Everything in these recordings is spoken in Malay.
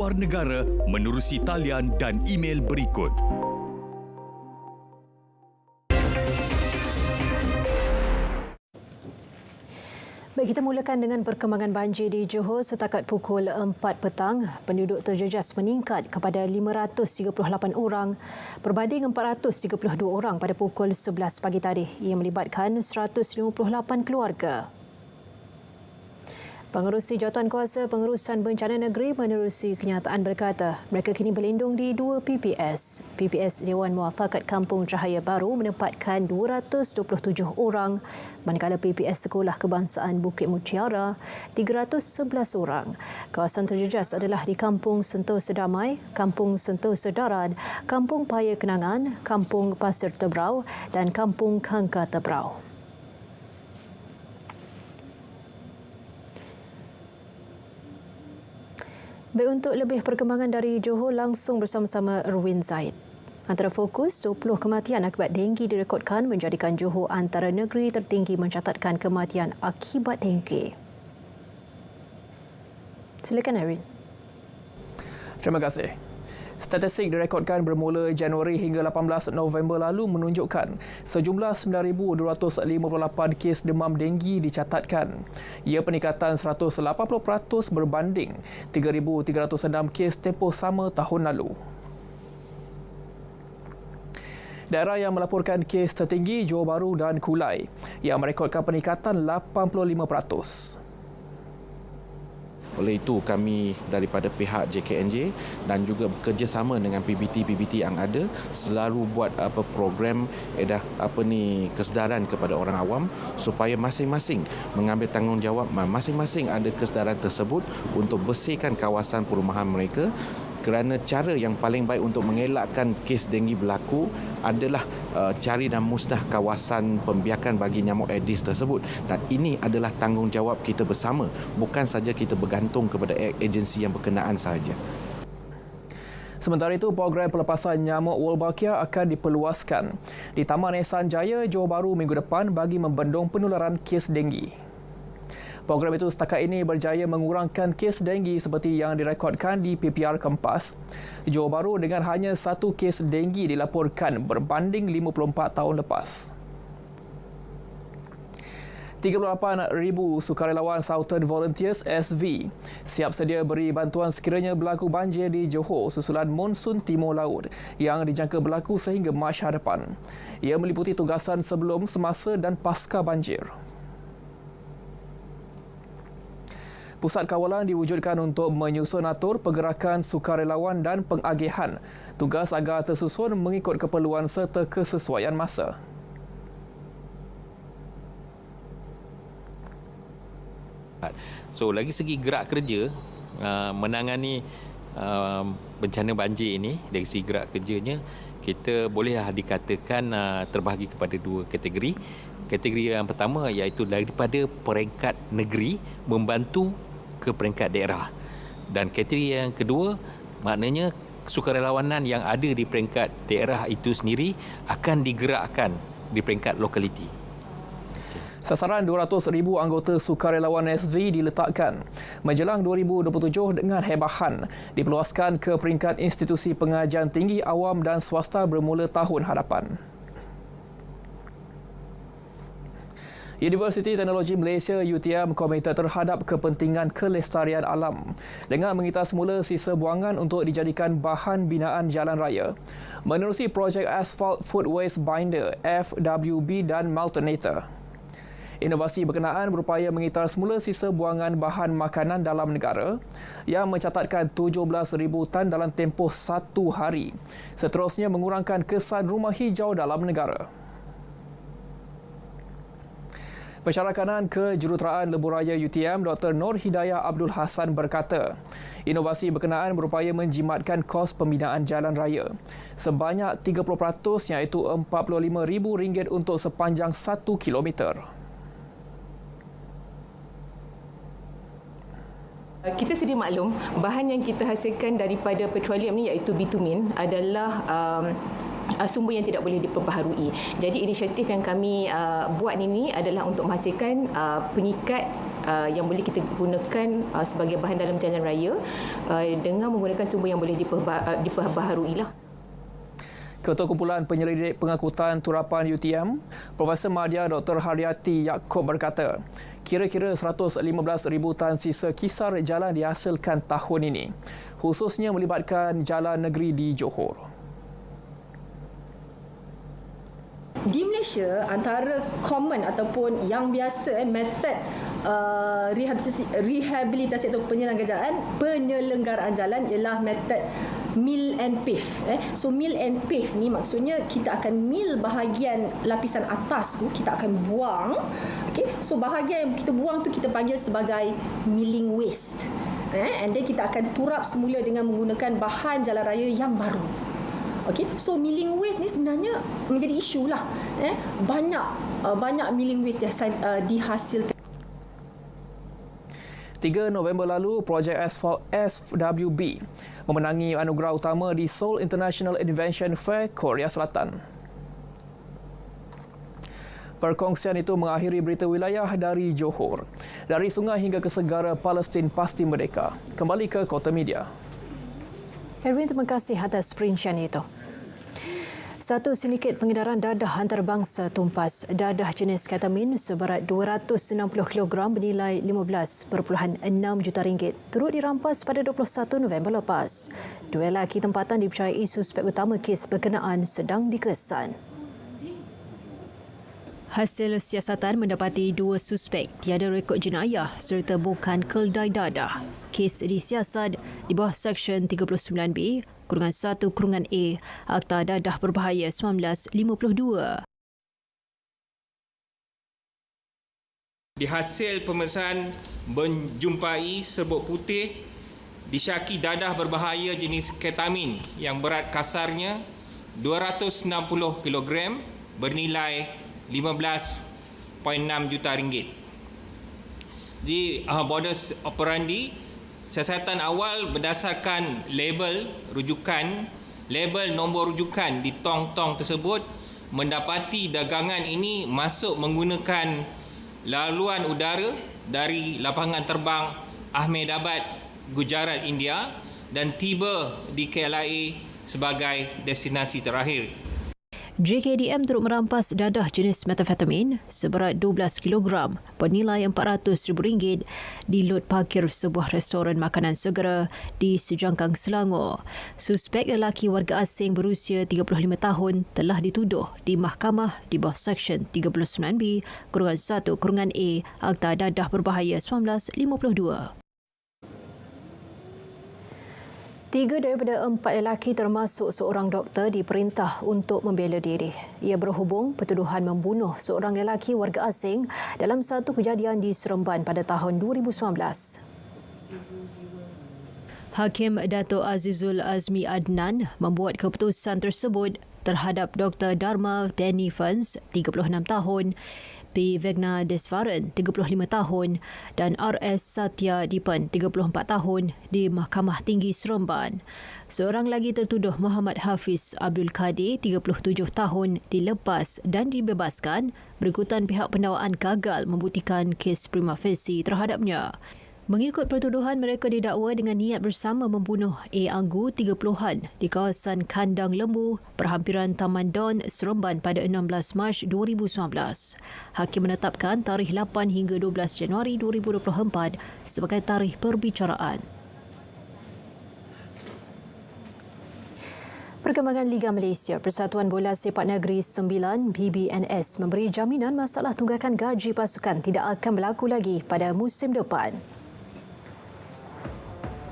luar negara menerusi talian dan email berikut. Baik, kita mulakan dengan perkembangan banjir di Johor. Setakat pukul 4 petang, penduduk terjejas meningkat kepada 538 orang berbanding 432 orang pada pukul 11 pagi tadi. Ia melibatkan 158 keluarga. Pengerusi Jawatankuasa Pengurusan Bencana Negeri menerusi kenyataan berkata mereka kini berlindung di 2 PPS. PPS Dewan Muafakat Kampung Cahaya Baru menempatkan 227 orang, manakala PPS Sekolah Kebangsaan Bukit Mutiara 311 orang. Kawasan terjejas adalah di Kampung Sentosa Damai, Kampung Sentosa Darat, Kampung Paya Kenangan, Kampung Pasir Tebrau dan Kampung Kangka Tebrau. Baik, untuk lebih perkembangan dari Johor, langsung bersama-sama Erwin Zaid. Antara fokus, 20 kematian akibat denggi direkodkan menjadikan Johor antara negeri tertinggi mencatatkan kematian akibat denggi. Silakan Erwin. Terima kasih. Statistik direkodkan bermula Januari hingga 18 November lalu menunjukkan sejumlah 9,258 kes demam denggi dicatatkan. Ia peningkatan 180% berbanding 3,306 kes tempoh sama tahun lalu. Daerah yang melaporkan kes tertinggi Johor Bahru dan Kulai yang merekodkan peningkatan 85%. Oleh itu kami daripada pihak JKNJ dan juga bekerjasama dengan PBT yang ada selalu buat program kesedaran kepada orang awam supaya masing-masing mengambil tanggungjawab, masing-masing ada kesedaran tersebut untuk bersihkan kawasan perumahan mereka, kerana cara yang paling baik untuk mengelakkan kes denggi berlaku adalah cari dan musnah kawasan pembiakan bagi nyamuk Aedes tersebut, dan ini adalah tanggungjawab kita bersama, bukan saja kita bergantung kepada agensi yang berkenaan sahaja. Sementara itu, program pelepasan nyamuk Wolbachia akan diperluaskan di Taman Ehsan Jaya, Johor Bahru minggu depan bagi membendung penularan kes denggi. Program itu setakat ini berjaya mengurangkan kes denggi seperti yang direkodkan di PPR Kempas. Johor Bahru dengan hanya 1 kes denggi dilaporkan berbanding 54 tahun lepas. 38,000 sukarelawan Southern Volunteers SV siap sedia beri bantuan sekiranya berlaku banjir di Johor susulan monsun timur laut yang dijangka berlaku sehingga Mac hadapan. Ia meliputi tugasan sebelum, semasa dan pasca banjir. Pusat kawalan diwujudkan untuk menyusun atur pergerakan sukarelawan dan pengagihan tugas agar tersusun mengikut keperluan serta kesesuaian masa. So, lagi segi gerak kerja menangani bencana banjir ini, dari segi gerak kerjanya kita bolehlah dikatakan terbahagi kepada 2 kategori. Kategori yang pertama iaitu daripada peringkat negeri membantu ke peringkat daerah, dan kategori yang kedua maknanya sukarelawanan yang ada di peringkat daerah itu sendiri akan digerakkan di peringkat lokaliti. Sasaran 200,000 anggota sukarelawan SV diletakkan menjelang 2027 dengan hebahan diperluaskan ke peringkat institusi pengajian tinggi awam dan swasta bermula tahun hadapan. Universiti Teknologi Malaysia UTM komited terhadap kepentingan kelestarian alam dengan mengitar semula sisa buangan untuk dijadikan bahan binaan jalan raya menerusi projek Asphalt Food Waste Binder FWB dan Maltonator. Inovasi berkenaan berupaya mengitar semula sisa buangan bahan makanan dalam negara yang mencatatkan 17,000 tan dalam tempoh 1 hari, seterusnya mengurangkan kesan rumah hijau dalam negara. Pensyarah kanan Kejuruteraan Lebuhraya UTM Dr. Nur Hidayah Abdul Hassan berkata, inovasi berkenaan berupaya menjimatkan kos pembinaan jalan raya sebanyak 30% iaitu RM45,000 untuk sepanjang 1 kilometer. Kita sedia maklum bahan yang kita hasilkan daripada petroleum ni iaitu bitumen adalah sumber yang tidak boleh diperbaharui. Jadi inisiatif yang kami buat ini adalah untuk menghasilkan pengikat yang boleh kita gunakan sebagai bahan dalam jalan raya dengan menggunakan sumber yang boleh diperbaharui lah. Ketua Kumpulan Penyelidik Pengangkutan Turapan UTM, Profesor Madya Dr. Haryati Yaakob berkata, kira-kira 115,000 tan sisa kisar jalan dihasilkan tahun ini, khususnya melibatkan jalan negeri di Johor. Di Malaysia, antara common ataupun yang biasa method rehabilitasi atau penyelenggaraan jalan ialah method mill and pave. So mill and pave ni maksudnya kita akan mill bahagian lapisan atas tu, kita akan buang. Okay? So bahagian yang kita buang tu kita panggil sebagai milling waste. And then kita akan turap semula dengan menggunakan bahan jalan raya yang baru. Okay, so milling waste ni sebenarnya menjadi isu lah. Banyak milling waste dihasilkan. 3 November lalu, projek asfalt SWB memenangi anugerah utama di Seoul International Invention Fair, Korea Selatan. Perkongsian itu mengakhiri berita wilayah dari Johor. Dari sungai hingga ke segara, Palestin pasti merdeka. Kembali ke Kota Media. Erwin, terima kasih atas perincian itu. Satu sindiket pengedaran dadah antarabangsa tumpas dadah jenis ketamin seberat 260 kg bernilai 15.6 juta ringgit turut dirampas pada 21 November lepas. Dua lelaki tempatan dipercayai suspek utama kes berkenaan sedang dikesan. Hasil siasatan mendapati dua suspek tiada rekod jenayah serta bukan keldai dadah. Kes disiasat di bawah Seksyen 39B /1/A Akta Dadah Berbahaya 1952. Di hasil pemeriksaan menjumpai serbuk putih disyaki dadah berbahaya jenis ketamin yang berat kasarnya 260 kg bernilai 15.6 juta ringgit. Di modus operandi, siasatan awal berdasarkan label nombor rujukan di tong-tong tersebut mendapati dagangan ini masuk menggunakan laluan udara dari lapangan terbang Ahmedabad, Gujarat, India dan tiba di KLIA sebagai destinasi terakhir. JKDM turut merampas dadah jenis metafetamin seberat 12 kg bernilai RM400,000 di lot parkir sebuah restoran makanan segera di Sejangkang, Selangor. Suspek lelaki warga asing berusia 35 tahun telah dituduh di mahkamah di bawah Seksyen 39B /1/A Akta Dadah Berbahaya 1952. 3 daripada 4 lelaki termasuk seorang doktor diperintah untuk membela diri. Ia berhubung pertuduhan membunuh seorang lelaki warga asing dalam satu kejadian di Seremban pada tahun 2019. Hakim Dato' Azizul Azmi Adnan membuat keputusan tersebut terhadap Dr. Dharma Denifans, 36 tahun, P. Vegna Desvaran, 35 tahun dan R.S. Satya Dipan, 34 tahun di Mahkamah Tinggi Seremban. Seorang lagi tertuduh Muhammad Hafiz Abdul Kadir, 37 tahun, dilepas dan dibebaskan berikutan pihak pendakwaan gagal membuktikan kes prima facie terhadapnya. Mengikut pertuduhan, mereka didakwa dengan niat bersama membunuh A. Anggu 30-an di kawasan Kandang Lembu, perhampiran Taman Don, Seremban pada 16 Mac 2019. Hakim menetapkan tarikh 8 hingga 12 Januari 2024 sebagai tarikh perbicaraan. Perkembangan Liga Malaysia, Persatuan Bola Sepak Negeri 9 PBNS memberi jaminan masalah tunggakan gaji pasukan tidak akan berlaku lagi pada musim depan.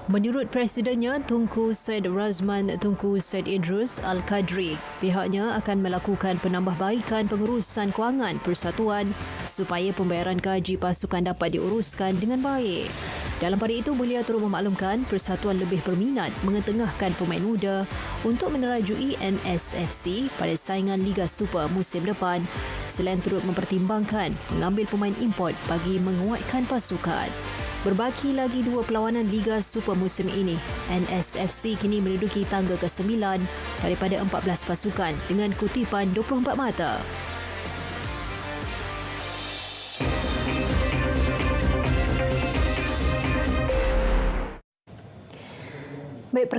Menurut Presidennya Tunku Said Razman Tunku Said Idrus Al-Qadri, pihaknya akan melakukan penambahbaikan pengurusan kewangan persatuan supaya pembayaran gaji pasukan dapat diuruskan dengan baik. Dalam pada itu, beliau turut memaklumkan persatuan lebih berminat mengetengahkan pemain muda untuk menerajui NSFC pada saingan Liga Super musim depan selain turut mempertimbangkan mengambil pemain import bagi menguatkan pasukan. Berbaki lagi 2 perlawanan Liga Super musim ini. NSFC kini menduduki tangga ke-9 daripada 14 pasukan dengan kutipan 24 mata. Baik,